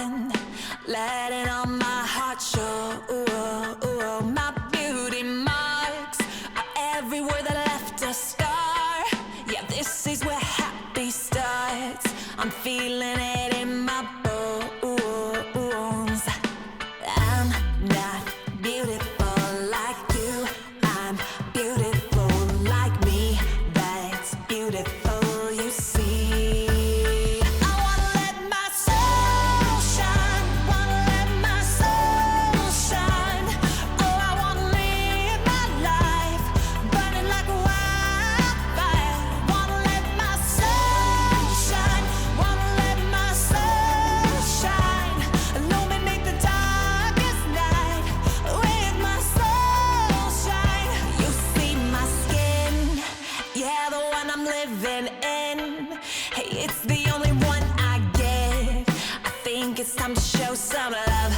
one, letting all my heart show. My beauty marks are everywhere that left a scar. Yeah, this is where happy starts. I'm feeling it in my bones. I'm not beautiful like you. I'm beautiful like me. That's beautiful, you see. I wanna let my soul shine. Wanna let my soul shine. Oh, I wanna live my life burning like a wildfire. Wanna let my soul shine. Wanna let my soul shine. Illuminate the darkest night with my soul shine. You see my skin, yeah, the one I'm living in. Hey, it's the only one I get. I think it's time to show some love.